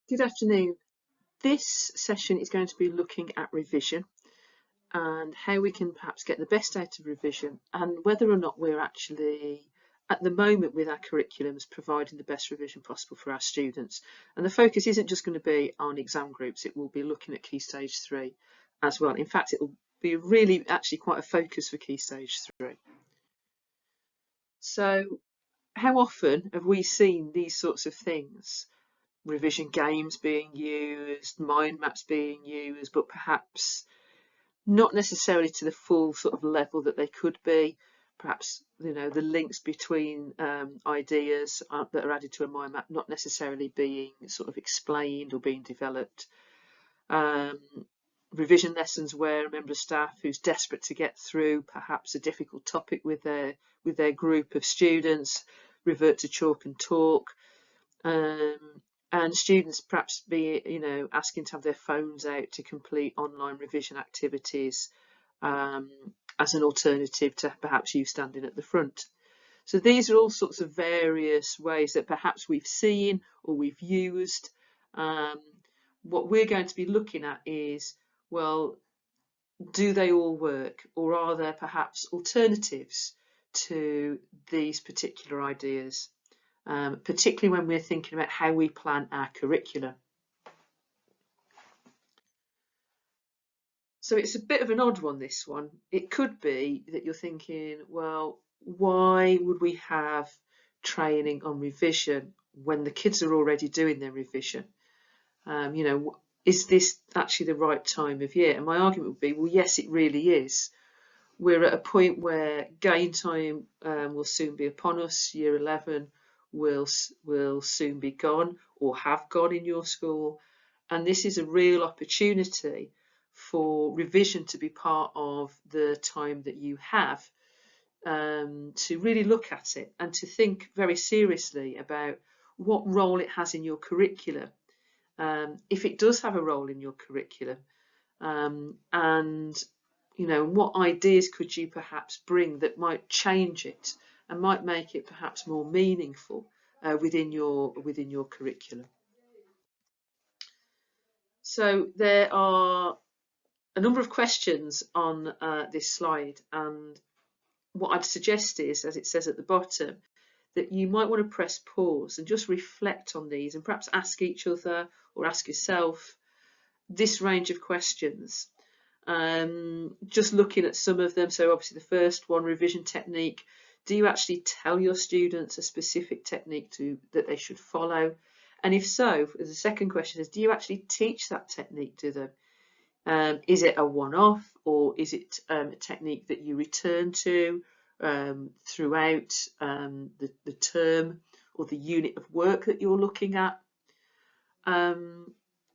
Good afternoon. This session is going to be looking at revision and how we can perhaps get the best out of revision and whether or not we're actually, at the moment with our curriculums, providing the best revision possible for our students. And the focus isn't just going to be on exam groups, it will be looking at Key Stage 3 as well. In fact, it will be really actually quite a focus for Key Stage 3. So how often have we seen these sorts of things? Revision games being used, mind maps being used, but perhaps not necessarily to the full sort of level that they could be. Perhaps, you know, the links between ideas that are added to a mind map not necessarily being sort of explained or being developed. Revision lessons where a member of staff who's desperate to get through perhaps a difficult topic with their group of students revert to chalk and talk. And students perhaps be, asking to have their phones out to complete online revision activities as an alternative to perhaps you standing at the front. So these are all sorts of various ways that perhaps we've seen or we've used. What we're going to be looking at is, well, do they all work, or are there perhaps alternatives to these particular ideas? Particularly when we're thinking about how we plan our curriculum. So it's a bit of an odd one, this one. It could be that you're thinking, well, why would we have training on revision when the kids are already doing their revision? Is this actually the right time of year? And my argument would be, well, yes, it really is. We're at a point where game time will soon be upon us. Year 11 will soon be gone or have gone in your school, and this is a real opportunity for revision to be part of the time that you have, to really look at it and to think very seriously about what role it has in your curriculum, if it does have a role in your curriculum, and what ideas could you perhaps bring that might change it and might make it perhaps more meaningful within your curriculum. So there are a number of questions on this slide, and what I'd suggest is, as it says at the bottom, that you might want to press pause and just reflect on these and perhaps ask each other or ask yourself this range of questions. Just looking at some of them, so obviously the first one, revision technique. Do you actually tell your students a specific technique that they should follow? And if so, the second question is, do you actually teach that technique to them? Is it a one-off, or is it a technique that you return to throughout the term or the unit of work that you're looking at? And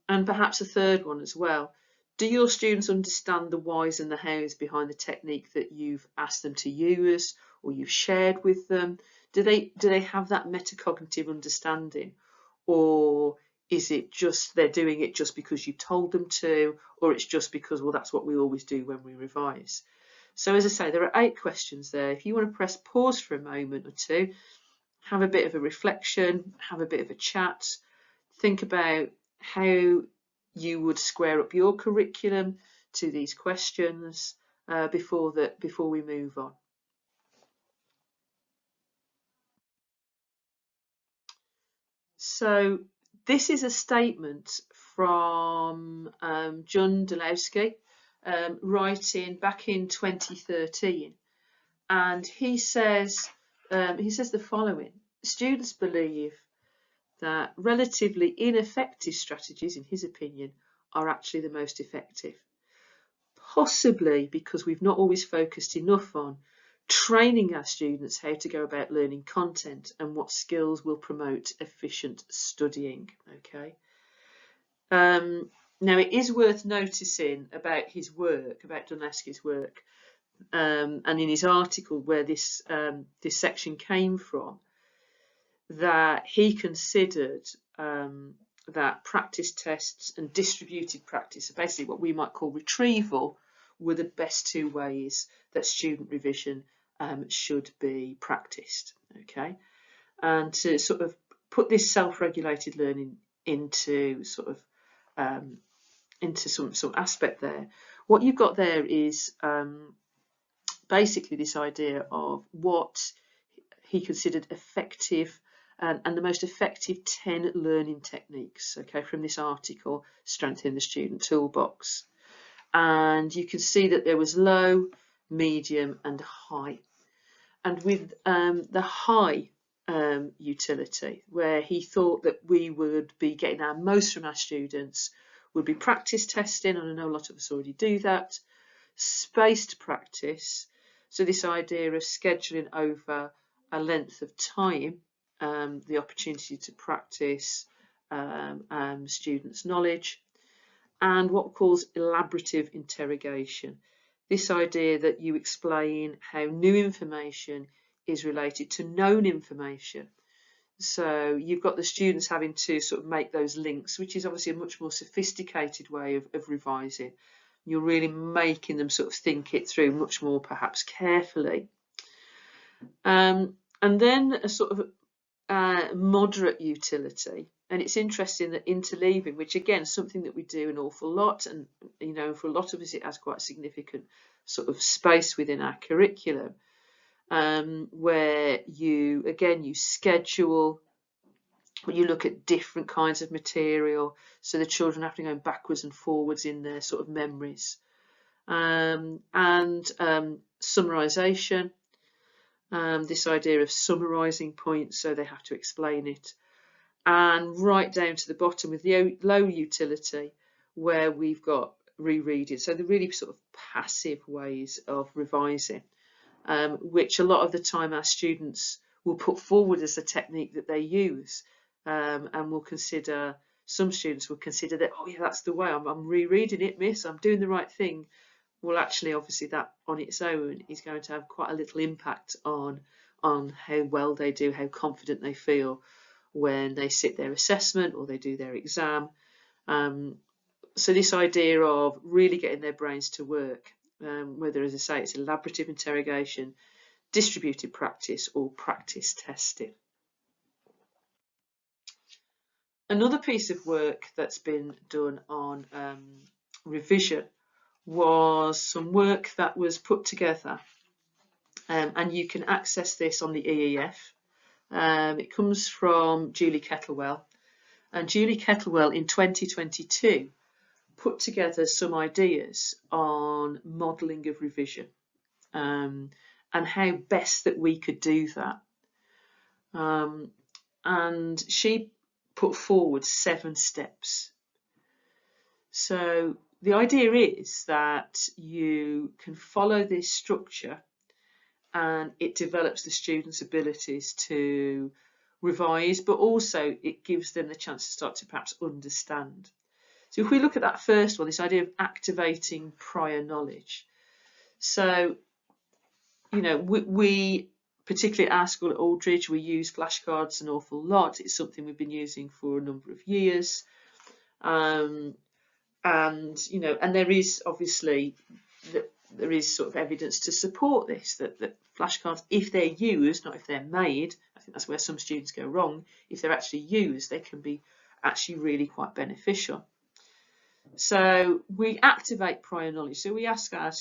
perhaps a third one as well. Do your students understand the whys and the hows behind the technique that you've asked them to use or you've shared with them? Do they have that metacognitive understanding, or is it just they're doing it just because you told them to, or it's just because, well, that's what we always do when we revise? So as I say, there are 8 questions there. If you want to press pause for a moment or two, have a bit of a reflection, have a bit of a chat, think about how you would square up your curriculum to these questions before we move on. So this is a statement from John Dulowski, writing back in 2013, and he says the following: students believe that relatively ineffective strategies, in his opinion, are actually the most effective. Possibly because we've not always focused enough on training our students how to go about learning content and what skills will promote efficient studying. Okay. Now it is worth noticing about his work, about Dulowski's work, and in his article where this section came from, that he considered that practice tests and distributed practice, so basically what we might call retrieval, were the best 2 ways that student revision should be practiced. Okay, and to sort of put this self-regulated learning into sort of into some aspect there. What you've got there is basically this idea of what he considered effective and the most effective 10 learning techniques, okay, from this article, Strengthening the Student Toolbox. And you can see that there was low, medium and high. And with the high utility, where he thought that we would be getting our most from our students, would be practice testing, and I know a lot of us already do that, spaced practice, so this idea of scheduling over a length of time the opportunity to practice students' knowledge, and what calls elaborative interrogation. This idea that you explain how new information is related to known information. So you've got the students having to sort of make those links, which is obviously a much more sophisticated way of revising. You're really making them sort of think it through much more perhaps carefully. And then a sort of moderate utility. And it's interesting that interleaving, which again, something that we do an awful lot, and you know, for a lot of us it has quite a significant sort of space within our curriculum, where you schedule, you look at different kinds of material, so the children have to go backwards and forwards in their sort of memories, and summarisation. This idea of summarising points, so they have to explain it, and right down to the bottom with the low utility, where we've got rereading, so the really sort of passive ways of revising, which a lot of the time our students will put forward as a technique that they use, and will consider, some students will consider that, oh yeah, that's the way, I'm rereading it, miss, I'm doing the right thing. Well, actually, obviously, that on its own is going to have quite a little impact on how well they do, how confident they feel when they sit their assessment or they do their exam. So this idea of really getting their brains to work, whether, as I say, it's elaborative interrogation, distributed practice or practice testing. Another piece of work that's been done on revision was some work that was put together, and you can access this on the EEF. It comes from Julie Kettlewell, and Julie Kettlewell in 2022 put together some ideas on modelling of revision, and how best that we could do that. And she put forward 7 steps. So the idea is that you can follow this structure and it develops the students' abilities to revise, but also it gives them the chance to start to perhaps understand. So if we look at that first one, this idea of activating prior knowledge. So, you know, we particularly at our school at Aldridge, we use flashcards an awful lot. It's something we've been using for a number of years. And you know, and there is obviously there is sort of evidence to support this, that flashcards, if they're used, not if they're made, I think that's where some students go wrong, if they're actually used, they can be actually really quite beneficial. So we activate prior knowledge. So we ask our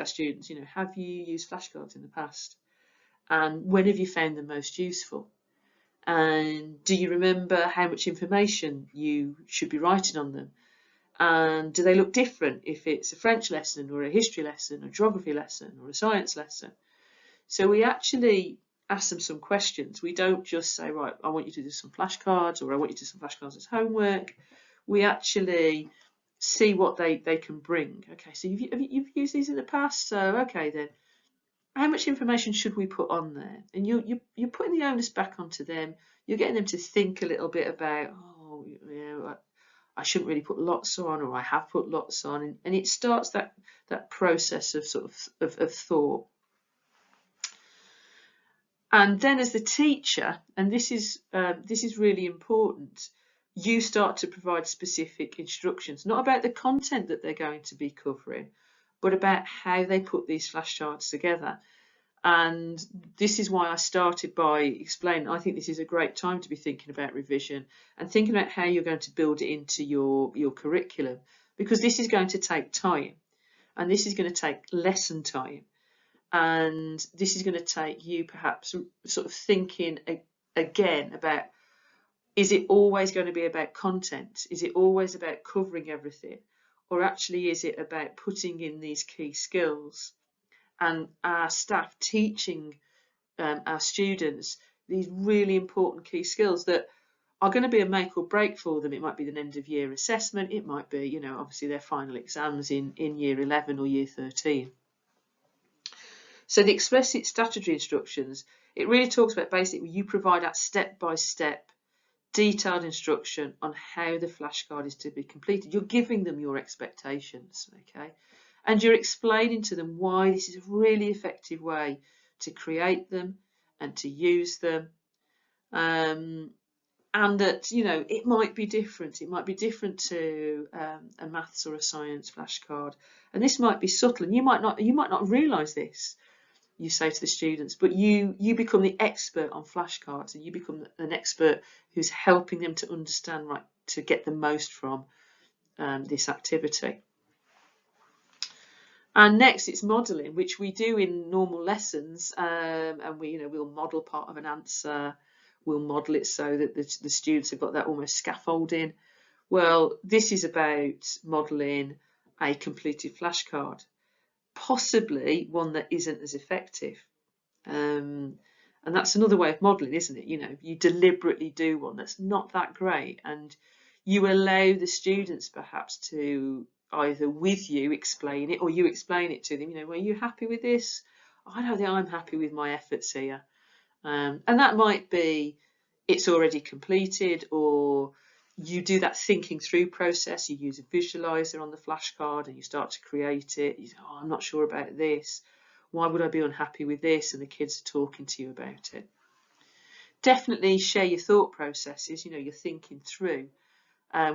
students, you know, have you used flashcards in the past? And when have you found them most useful? And do you remember how much information you should be writing on them? And do they look different if it's a French lesson or a history lesson, a geography lesson or a science lesson? So we actually ask them some questions. We don't just say, right, I want you to do some flashcards, or I want you to do some flashcards as homework. We actually see what they can bring. Okay, so you've used these in the past, so okay then, how much information should we put on there? And you're putting the onus back onto them. You're getting them to think a little bit about, oh, you know, I shouldn't really put lots on, or I have put lots on, and it starts that process of sort of thought. And then as the teacher, and this is really important, you start to provide specific instructions, not about the content that they're going to be covering, but about how they put these flashcards together. And this is why I started by explaining I think this is a great time to be thinking about revision and thinking about how you're going to build it into your curriculum, because this is going to take time, and this is going to take lesson time, and this is going to take you perhaps sort of thinking again about, is it always going to be about content? Is it always about covering everything? Or actually is it about putting in these key skills and our staff teaching our students these really important key skills that are going to be a make or break for them? It might be an end of year assessment. It might be, you know, obviously their final exams in year 11 or year 13. So the explicit statutory instructions, it really talks about basically you provide that step-by-step detailed instruction on how the flashcard is to be completed. You're giving them your expectations, okay? And you're explaining to them why this is a really effective way to create them and to use them. And that, you know, it might be different. It might be different to a maths or a science flashcard. And this might be subtle, and you might not realise this, you say to the students, but you become the expert on flashcards, and you become an expert who's helping them to understand, right, to get the most from this activity. And next, it's modelling, which we do in normal lessons, and we'll model part of an answer. We'll model it so that the students have got that almost scaffolding. Well, this is about modelling a completed flashcard, possibly one that isn't as effective. And that's another way of modelling, isn't it? You know, you deliberately do one that's not that great, and you allow the students perhaps to either with you explain it, or you explain it to them. You know, were you happy with this? I don't think I'm happy with my efforts here. And that might be it's already completed, or you do that thinking through process. You use a visualizer on the flashcard and you start to create it. You say, oh, I'm not sure about this. Why would I be unhappy with this? And the kids are talking to you about it. Definitely share your thought processes, you know, you're thinking through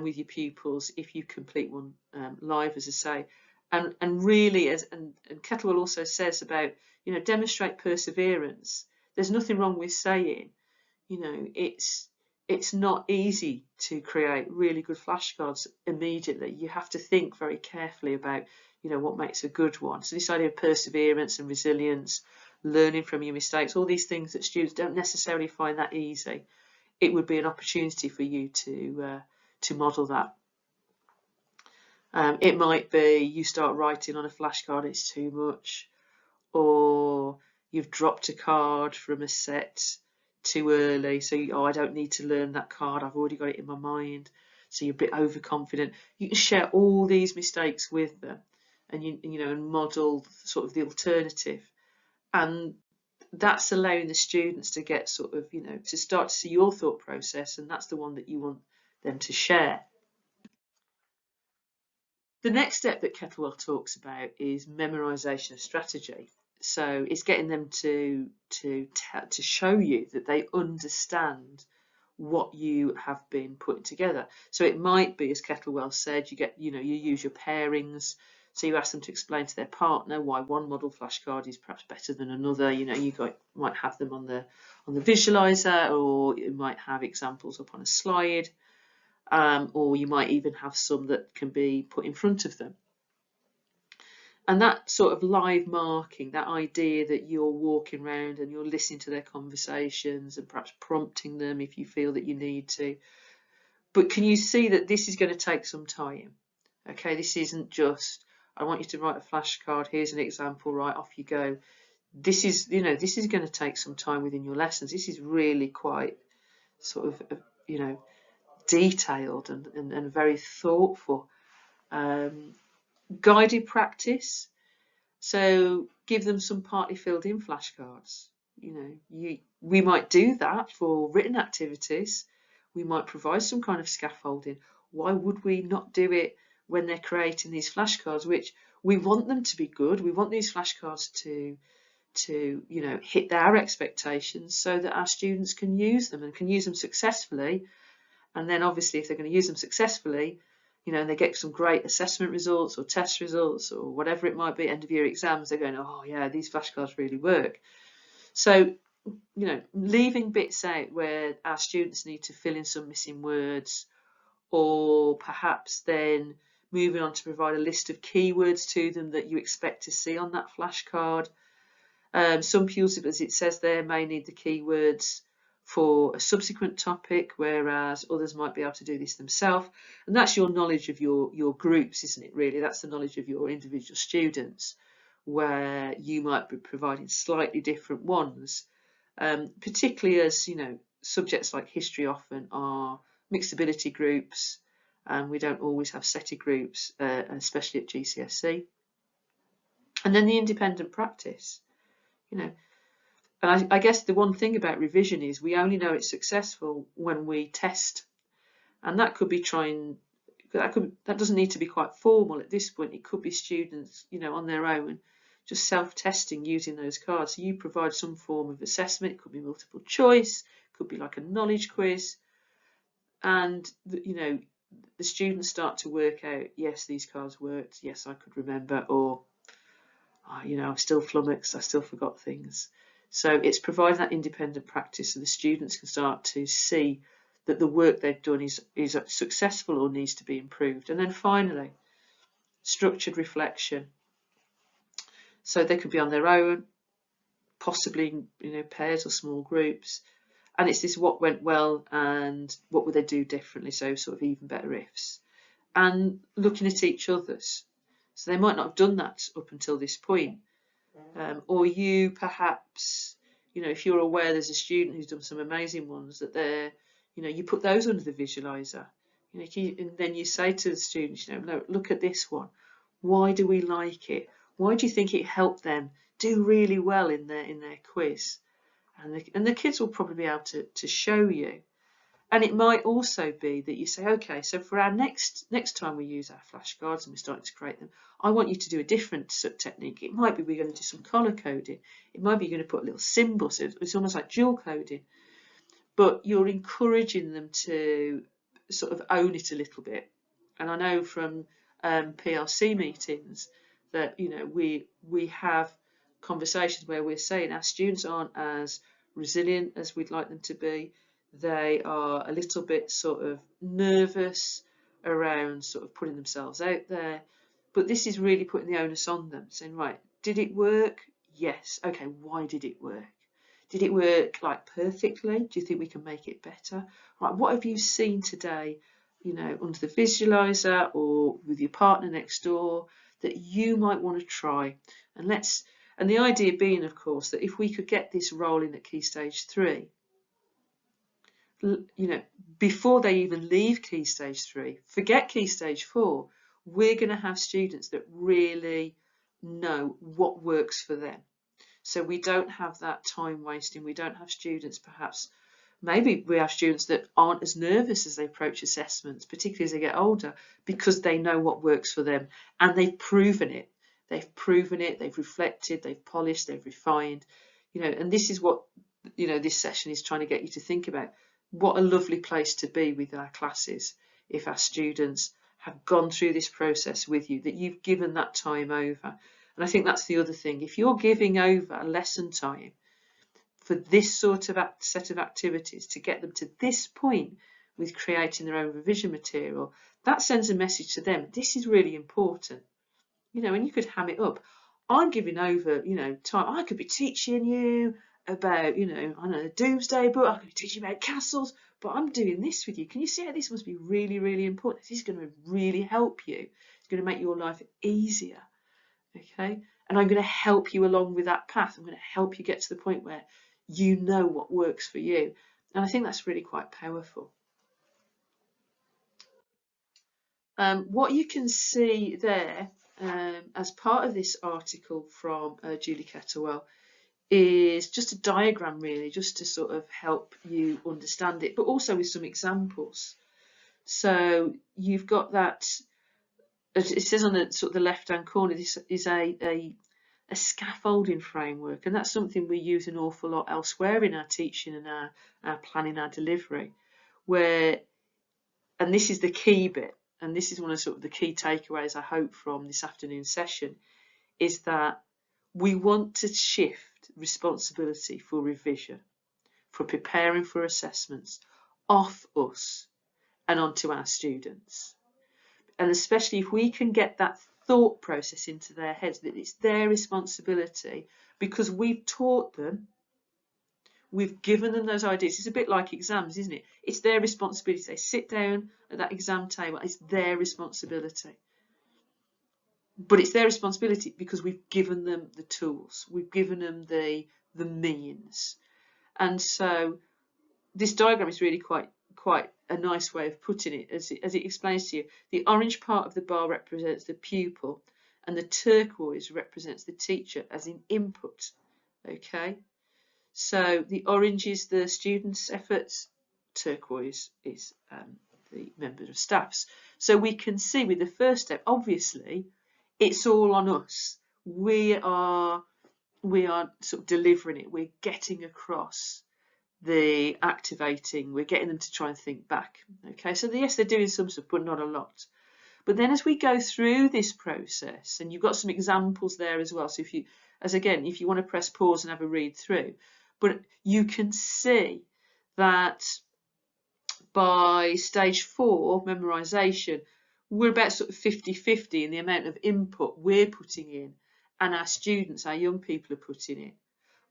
with your pupils if you complete one live, as I say. And really, and Kettlewell also says about, you know, demonstrate perseverance. There's nothing wrong with saying, you know, it's not easy to create really good flashcards immediately. You have to think very carefully about, you know, what makes a good one. So this idea of perseverance and resilience, learning from your mistakes, all these things that students don't necessarily find that easy. It would be an opportunity for you to model that. It might be you start writing on a flashcard, it's too much, or you've dropped a card from a set too early, so I don't need to learn that card, I've already got it in my mind, so you're a bit overconfident. You can share all these mistakes with them, and and model sort of the alternative, and that's allowing the students to get sort of, you know, to start to see your thought process, and that's the one that you want them to share. The next step that Kettlewell talks about is memorisation of strategy. So it's getting them to show you that they understand what you have been putting together. So it might be, as Kettlewell said, you use your pairings. So you ask them to explain to their partner why one model flashcard is perhaps better than another. You know, might have them on the visualizer, or you might have examples up on a slide. Or you might even have some that can be put in front of them. And that sort of live marking, that idea that you're walking around and you're listening to their conversations and perhaps prompting them if you feel that you need to. But can you see that this is going to take some time? Okay, this isn't just, I want you to write a flashcard, here's an example, right, off you go. This is going to take some time within your lessons. This is really quite sort of, detailed and very thoughtful. Guided practice, so give them some partly filled in flashcards. We might do that for written activities. We might provide some kind of scaffolding. Why would we not do it when they're creating these flashcards, which we want them to be good? We want these flashcards to hit their expectations so that our students can use them and can use them successfully. And then obviously if they're going to use them successfully, and they get some great assessment results or test results or whatever it might be, end of year exams, they're going, oh yeah, these flashcards really work. So, leaving bits out where our students need to fill in some missing words, or perhaps then moving on to provide a list of keywords to them that you expect to see on that flashcard. Some pupils, as it says there, may need the keywords for a subsequent topic, whereas others might be able to do this themselves. And that's your knowledge of your groups, isn't it, really? That's the knowledge of your individual students, where you might be providing slightly different ones, particularly as, subjects like history often are mixed ability groups, and we don't always have SETI groups, especially at GCSE. And then the independent practice, and I guess the one thing about revision is we only know it's successful when we test, and that could be that doesn't need to be quite formal at this point. It could be students, on their own, just self-testing using those cards. So you provide some form of assessment. It could be multiple choice, it could be like a knowledge quiz, and the students start to work out, yes, these cards worked, yes, I could remember, or I'm still flummoxed, I still forgot things. So it's providing that independent practice so the students can start to see that the work they've done is successful or needs to be improved. And then finally, structured reflection. So they could be on their own, possibly pairs or small groups. And it's this what went well and what would they do differently, so sort of even better ifs. And looking at each other's. So they might not have done that up until this point. Or you perhaps, if you're aware there's a student who's done some amazing ones, that they're, you put those under the visualizer. And then you say to the students, look at this one. Why do we like it? Why do you think it helped them do really well in their quiz? And the kids will probably be able to show you. And it might also be that you say, okay, so for our next time we use our flashcards and we're starting to create them, I want you to do a different technique. It might be we're going to do some colour coding. It might be you're going to put a little symbol, so it's almost like dual coding. But you're encouraging them to sort of own it a little bit. And I know from PLC meetings that we have conversations where we're saying our students aren't as resilient as we'd like them to be. They are a little bit sort of nervous around sort of putting themselves out there. But this is really putting the onus on them, saying, right, did it work? Yes. Okay, why did it work? Did it work like perfectly? Do you think we can make it better? Right, what have you seen today, under the visualizer or with your partner next door that you might want to try? And the idea being, of course, that if we could get this rolling at Key Stage 3, before they even leave Key Stage 3, forget Key Stage 4, we're going to have students that really know what works for them. So we don't have that time wasting. We don't have students, perhaps, maybe we have students that aren't as nervous as they approach assessments, particularly as they get older, because they know what works for them and they've proven it. They've proven it, they've reflected, they've polished, they've refined, and this is what, this session is trying to get you to think about. What a lovely place to be with our classes if our students have gone through this process with you, that you've given that time over. And I think that's the other thing. If you're giving over a lesson time for this sort of set of activities to get them to this point with creating their own revision material, that sends a message to them. This is really important. And you could ham it up. I'm giving over, time. I could be teaching you about, I don't know, a Doomsday book. I could be teaching you about castles, but I'm doing this with you. Can you see how this must be really, really important? This is going to really help you. It's going to make your life easier. Okay, and I'm going to help you along with that path. I'm going to help you get to the point where you know what works for you. And I think that's really quite powerful. What you can see there as part of this article from Julie Kettlewell is just a diagram, really, just to sort of help you understand it, but also with some examples. So you've got that. It says on the sort of the left-hand corner, this is a scaffolding framework, and that's something we use an awful lot elsewhere in our teaching and our planning, our delivery, and this is the key bit, and this is one of sort of the key takeaways I hope from this afternoon session, is that we want to shift responsibility for revision, for preparing for assessments, off us and onto our students. And especially if we can get that thought process into their heads that it's their responsibility, because we've taught them, we've given them those ideas. It's a bit like exams, isn't it? It's their responsibility. They sit down at that exam table, it's their responsibility. But it's their responsibility because we've given them the tools, we've given them the means. And so this diagram is really quite a nice way of putting it, as it explains to you. The orange part of the bar represents the pupil, and the turquoise represents the teacher as in input. Okay, so the orange is the students' efforts, turquoise is the members of staffs. So we can see with the first step, obviously, it's all on us. We are sort of delivering it. We're getting across the activating. We're getting them to try and think back. Okay, so yes, they're doing some stuff, but not a lot. But then as we go through this process, and you've got some examples there as well. So if you want to press pause and have a read through, but you can see that by stage 4, memorisation, we're about sort of 50-50 in the amount of input we're putting in and our students, our young people, are putting in.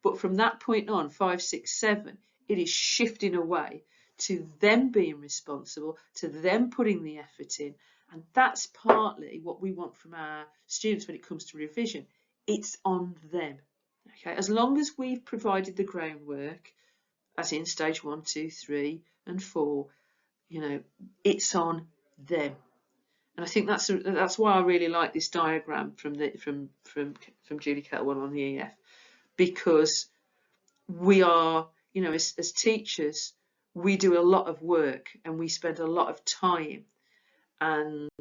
But from that point on, 5, 6, 7, it is shifting away to them being responsible, to them putting the effort in. And that's partly what we want from our students when it comes to revision. It's on them. Okay, as long as we've provided the groundwork, as in stage 1, 2, 3, and 4, it's on them. And I think that's why I really like this diagram from Julie Kettlewell on the EF, because we are, as teachers, we do a lot of work and we spend a lot of time, and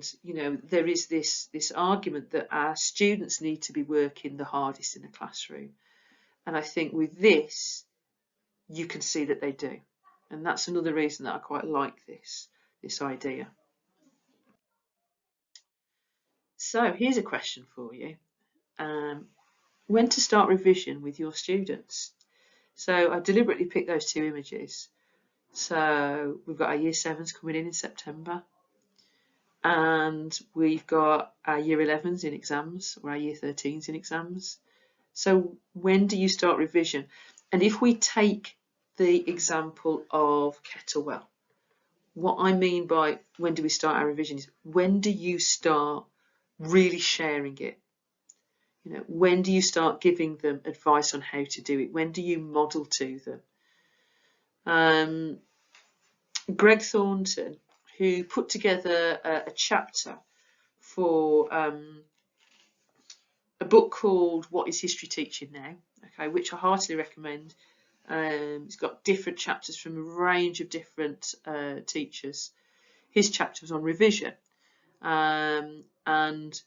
there is this argument that our students need to be working the hardest in the classroom, and I think with this you can see that they do, and that's another reason that I quite like this idea. So here's a question for you. When to start revision with your students? So I deliberately picked those two images. So we've got our Year 7s coming in September, and we've got our Year 11s in exams, or our Year 13s in exams. So when do you start revision? And if we take the example of Kettlewell, what I mean by when do we start our revision is, when do you start really sharing it? When do you start giving them advice on how to do it? When do you model to them? Greg Thornton, who put together a chapter for a book called What is History Teaching Now? Okay, which I heartily recommend. It's got different chapters from a range of different teachers. His chapter was on revision, and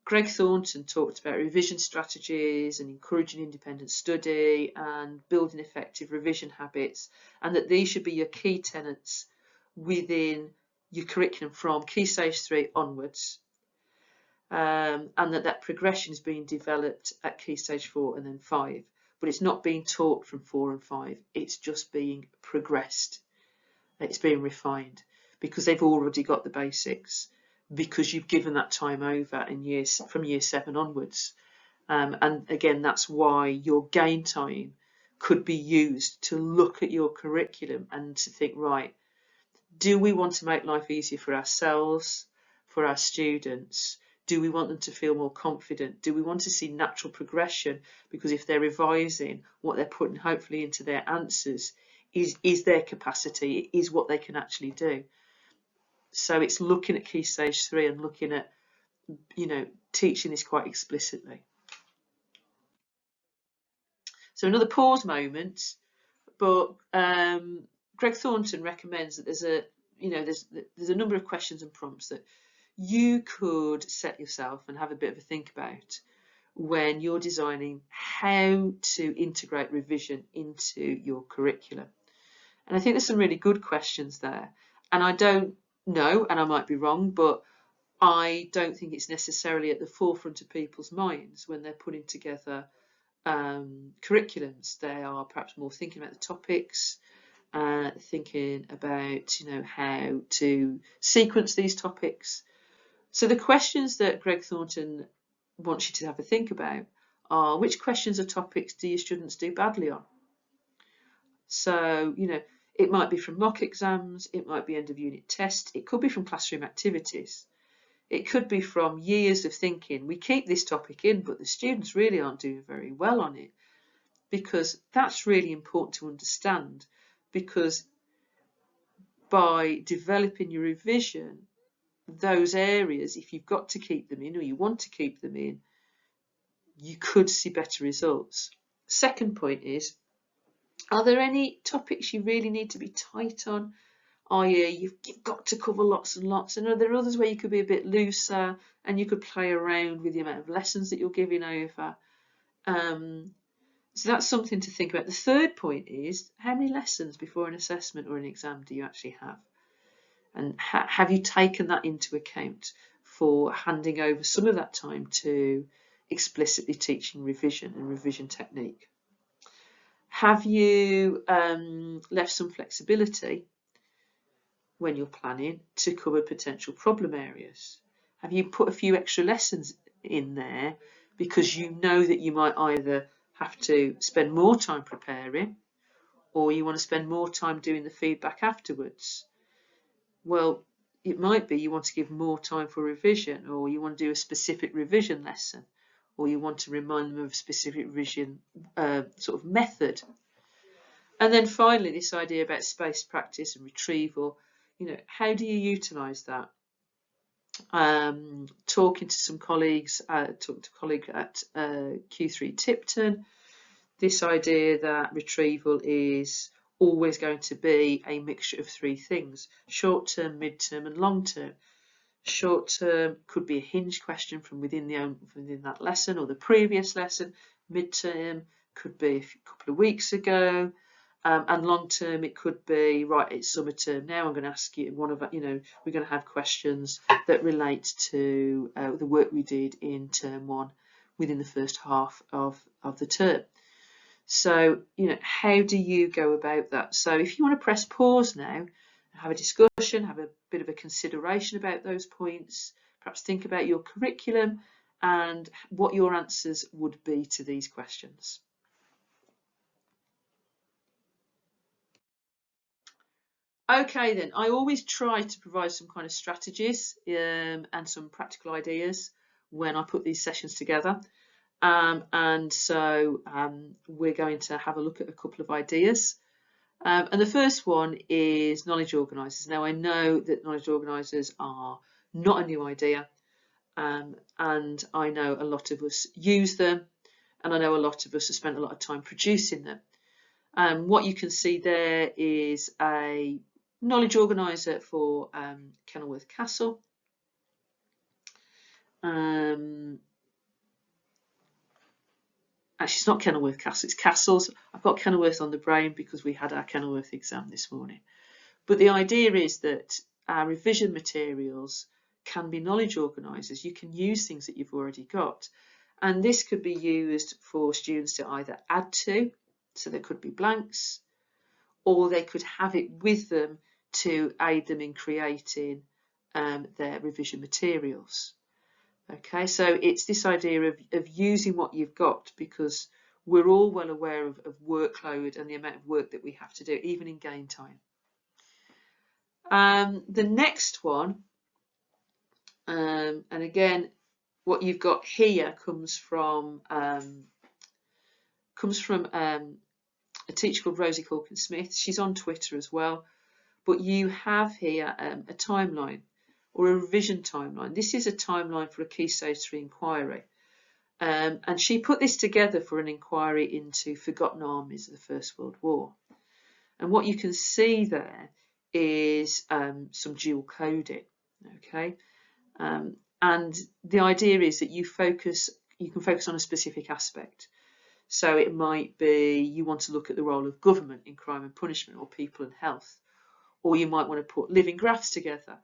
Greg Thornton talked about revision strategies and encouraging independent study and building effective revision habits, and that these should be your key tenets within your curriculum from Key Stage 3 onwards, and that progression is being developed at Key Stage 4 and then 5. But it's not being taught from 4 and 5, it's just being progressed. It's being refined because they've already got the basics, because you've given that time over in from Year 7 onwards. And again, that's why your gain time could be used to look at your curriculum and to think, right, do we want to make life easier for ourselves, for our students? Do we want them to feel more confident? Do we want to see natural progression? Because if they're revising, what they're putting hopefully into their answers is their capacity, is what they can actually do. So it's looking at Key Stage 3 and looking at, teaching this quite explicitly. So another pause moment, but Greg Thornton recommends that there's a number of questions and prompts that you could set yourself and have a bit of a think about when you're designing how to integrate revision into your curriculum. And I think there's some really good questions there. And I don't no, and I might be wrong, but I don't think it's necessarily at the forefront of people's minds when they're putting together curriculums. They are perhaps more thinking about the topics, thinking about how to sequence these topics. So the questions that Greg Thornton wants you to have a think about are, which questions or topics do your students do badly on? So, it might be from mock exams, it might be end of unit tests, it could be from classroom activities. It could be from years of thinking, we keep this topic in, but the students really aren't doing very well on it, because that's really important to understand, because by developing your revision, those areas, if you've got to keep them in or you want to keep them in, you could see better results. Second point is, are there any topics you really need to be tight on? i.e. you've got to cover lots and lots, and are there others where you could be a bit looser and you could play around with the amount of lessons that you're giving over? So that's something to think about. The third point is, how many lessons before an assessment or an exam do you actually have? And have you taken that into account for handing over some of that time to explicitly teaching revision and revision technique? Have you left some flexibility when you're planning to cover potential problem areas? Have you put a few extra lessons in there because you know that you might either have to spend more time preparing or you want to spend more time doing the feedback afterwards? Well, it might be you want to give more time for revision, or you want to do a specific revision lesson, or you want to remind them of a specific revision sort of method. And then finally, this idea about spaced practice and retrieval, how do you utilise that? Talking to some colleagues, talking to a colleague at Q3 Tipton, this idea that retrieval is always going to be a mixture of three things: short term, mid term, and long term. Short term could be a hinge question from within that lesson or the previous lesson. Mid term could be a couple of weeks ago. And long term, it could be, right, it's summer term now, I'm going to ask you we're going to have questions that relate to the work we did in term one within the first half of the term. So, how do you go about that? So if you want to press pause now, have a discussion, have a bit of a consideration about those points, perhaps think about your curriculum and what your answers would be to these questions. Okay then, I always try to provide some kind of strategies and some practical ideas when I put these sessions together. And so we're going to have a look at a couple of ideas. And the first one is knowledge organisers. Now, I know that knowledge organisers are not a new idea, and I know a lot of us use them, and I know a lot of us have spent a lot of time producing them. What you can see there is a knowledge organiser for Kenilworth Castle. Actually, it's not Kenilworth Castle, it's Castles. I've got Kenilworth on the brain because we had our Kenilworth exam this morning. But the idea is that our revision materials can be knowledge organisers. You can use things that you've already got. And this could be used for students to either add to, so there could be blanks, or they could have it with them to aid them in creating their revision materials. Okay, so it's this idea of using what you've got, because we're all well aware of workload and the amount of work that we have to do, even in game time. The next one, and again, what you've got here comes from a teacher called Rosie Corkin-Smith. She's on Twitter as well. But you have here a timeline, or a revision timeline. This is a timeline for a Key Stage 3 inquiry. And she put this together for an inquiry into forgotten armies of the First World War. And what you can see there is some dual coding. Okay, and the idea is that you can focus on a specific aspect. So it might be you want to look at the role of government in crime and punishment, or people and health, or you might want to put living graphs together.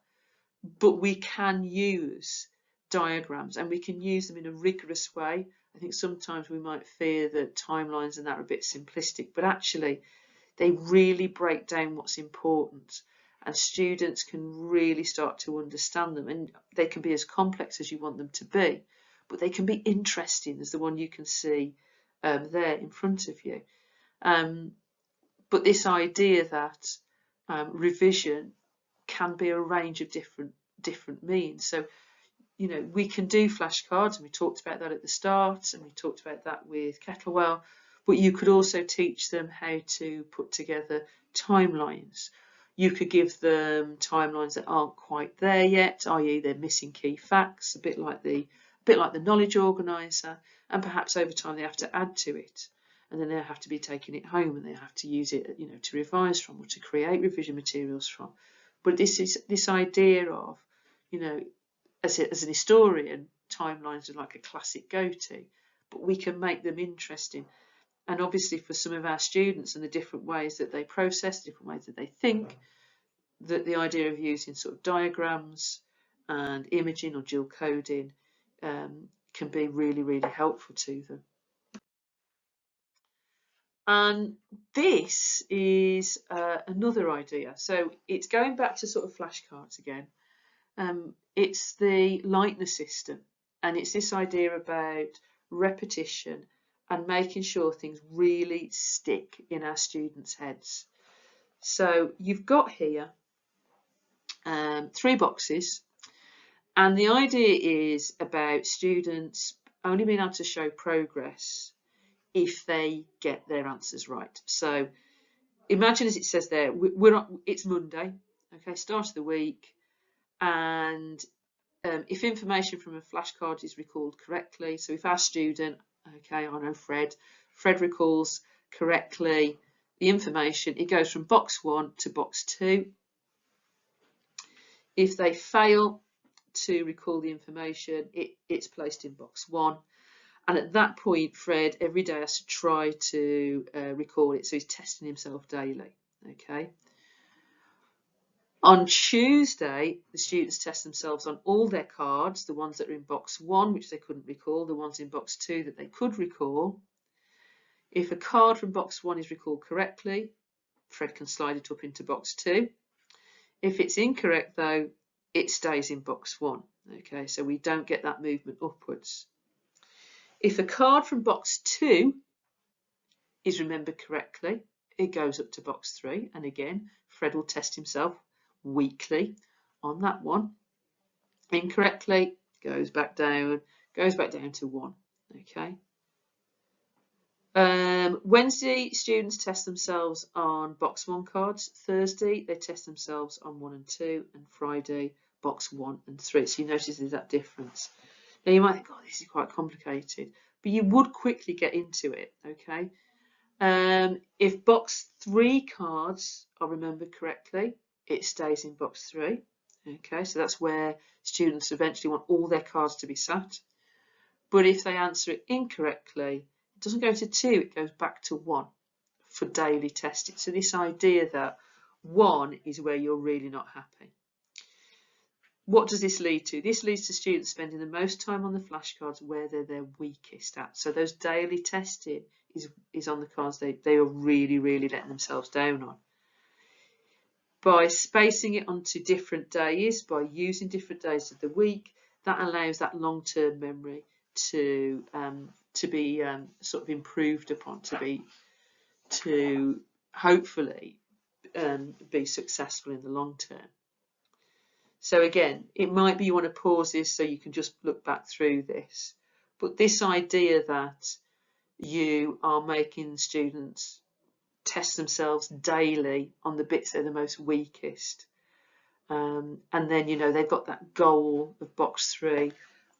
but we can use diagrams, and we can use them in a rigorous way. I think sometimes we might fear that timelines and that are a bit simplistic, but actually they really break down what's important, and students can really start to understand them. And they can be as complex as you want them to be, but they can be interesting, as the one you can see there in front of you. But this idea that revision can be a range of different means. So, you know, we can do flashcards, and we talked about that at the start, and we talked about that with Kettlewell, but you could also teach them how to put together timelines. You could give them timelines that aren't quite there yet, i.e. they're missing key facts, a bit like the knowledge organiser, and perhaps over time they have to add to it, and then they have to be taking it home, and they have to use it, you know, to revise from or to create revision materials from. But this idea of, you know, as an historian, timelines are like a classic go-to, but we can make them interesting. And obviously for some of our students and the different ways that they process, different ways that they think, that the idea of using sort of diagrams and imaging or dual coding can be really, really helpful to them. And this is another idea. So it's going back to sort of flashcards again. It's the Lightner system, and it's this idea about repetition and making sure things really stick in our students' heads. So you've got here 3 boxes, and the idea is about students only being able to show progress if they get their answers right. So imagine, as it says there, it's Monday, okay, start of the week, and if information from a flashcard is recalled correctly, so if our student, okay, I know Fred recalls correctly the information, it goes from box 1 to box 2. If they fail to recall the information, it's placed in box 1. And at that point, Fred every day has to try to recall it, so he's testing himself daily, okay? On Tuesday, the students test themselves on all their cards, the ones that are in box 1, which they couldn't recall, the ones in box 2 that they could recall. If a card from box 1 is recalled correctly, Fred can slide it up into box 2. If it's incorrect, though, it stays in box 1. Okay, so we don't get that movement upwards. If a card from box 2 is remembered correctly, it goes up to box 3, and again, Fred will test himself weekly on that one. Incorrectly, goes back down to 1. Okay. Wednesday, students test themselves on box 1 cards. Thursday, they test themselves on 1 and 2, and Friday, box 1 and 3. So you notice there's that difference. Now you might think, oh, this is quite complicated, but you would quickly get into it. Okay. If box 3 cards are remembered correctly, it stays in box 3. Okay, so that's where students eventually want all their cards to be sat. But if they answer it incorrectly, it doesn't go to 2, it goes back to 1 for daily testing. So this idea that 1 is where you're really not happy. What does this lead to? This leads to students spending the most time on the flashcards where they're their weakest at. So those daily testing is on the cards they are really, really letting themselves down on. By spacing it onto different days, by using different days of the week, that allows that long-term memory to be sort of improved upon, to hopefully be successful in the long term. So again, it might be you want to pause this so you can just look back through this. But this idea that you are making students test themselves daily on the bits they're the most weakest. And then, you know, they've got that goal of box 3.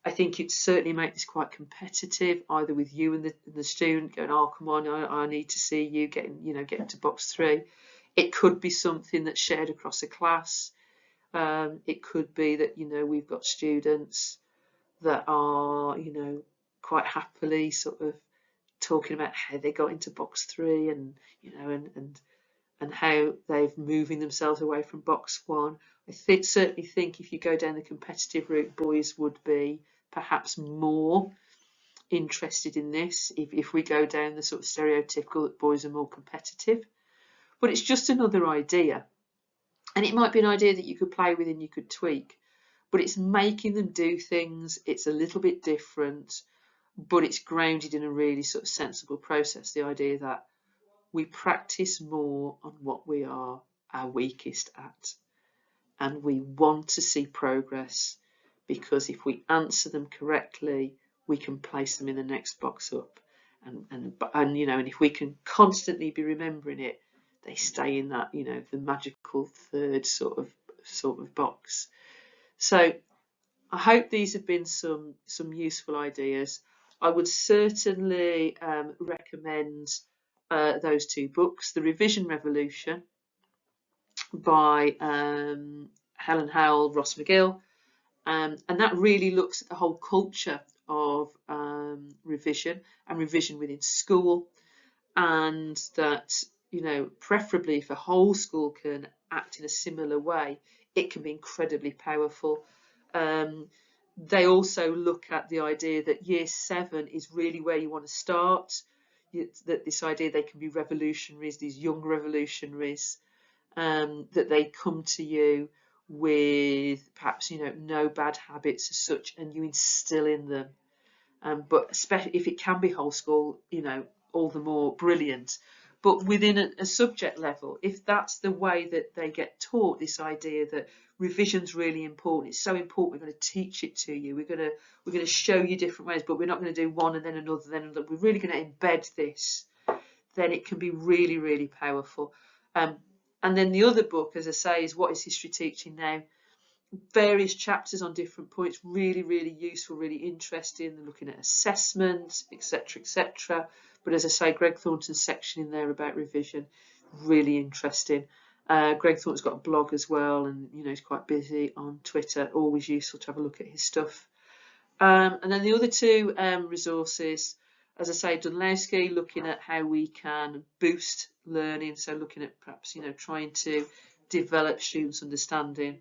I think it'd certainly make this quite competitive, either with you and the student going, oh, come on, I need to see you getting to box 3. It could be something that's shared across a class. It could be that, you know, we've got students that are, you know, quite happily sort of talking about how they got into box 3 and, you know, and how they've moving themselves away from box 1. Certainly think if you go down the competitive route, boys would be perhaps more interested in this if we go down the sort of stereotypical that boys are more competitive. But it's just another idea. And it might be an idea that you could play with and you could tweak. But it's making them do things. It's a little bit different, but it's grounded in a really sort of sensible process. The idea that we practice more on what we are our weakest at. And we want to see progress, because if we answer them correctly, we can place them in the next box up. And you know, and if we can constantly be remembering it, they stay in that, you know, the magical third sort of box. So I hope these have been some useful ideas. I would certainly recommend those two books, The Revision Revolution by Helen Howell, Ross McGill, and that really looks at the whole culture of revision and revision within school, and that, you know, preferably if a whole school can act in a similar way, it can be incredibly powerful. They also look at the idea that year 7 is really where you want to start, that this idea they can be revolutionaries, these young revolutionaries, that they come to you with perhaps, you know, no bad habits as such, and you instill in them. But especially if it can be whole school, you know, all the more brilliant. But within a subject level, if that's the way that they get taught, this idea that revision's really important, it's so important, we're going to teach it to you, we're going to show you different ways, but we're not going to do one and then another, then another. We're really going to embed this. Then it can be really, really powerful. And then the other book, as I say, is What is History Teaching Now? Various chapters on different points, really, really useful, really interesting, looking at assessment, etc., etc. But as I say, Greg Thornton's section in there about revision, really interesting. Greg Thornton's got a blog as well, and you know, he's quite busy on Twitter. Always useful to have a look at his stuff. And then the other two resources, as I say, Dunlowski, looking at how we can boost learning, so looking at perhaps, you know, trying to develop students' understanding.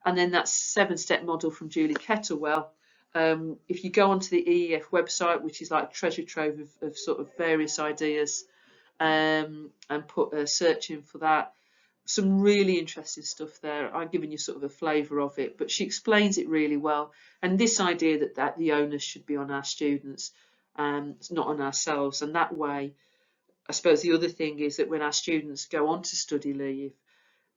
And then that 7-step model from Julie Kettlewell. If you go onto the EEF website, which is like a treasure trove of sort of various ideas, and put a search in for that, some really interesting stuff there. I've given you sort of a flavour of it, but she explains it really well. And this idea that the onus should be on our students, not on ourselves. And that way, I suppose the other thing is that when our students go on to study leave,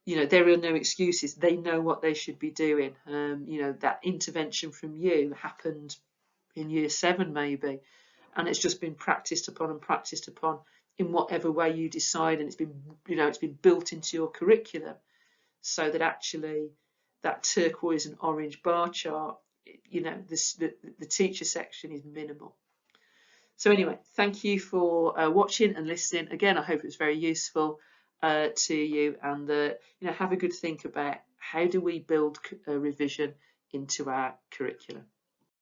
you know, there are no excuses. They know what they should be doing. You know, that intervention from you happened in year 7 maybe, and it's just been practiced upon and practiced upon in whatever way you decide, and it's been, you know, it's been built into your curriculum, so that actually that turquoise and orange bar chart, you know, the teacher section is minimal. So anyway, thank you for watching and listening. Again, I hope it was very useful to you, and you know, have a good think about how do we build revision into our curriculum.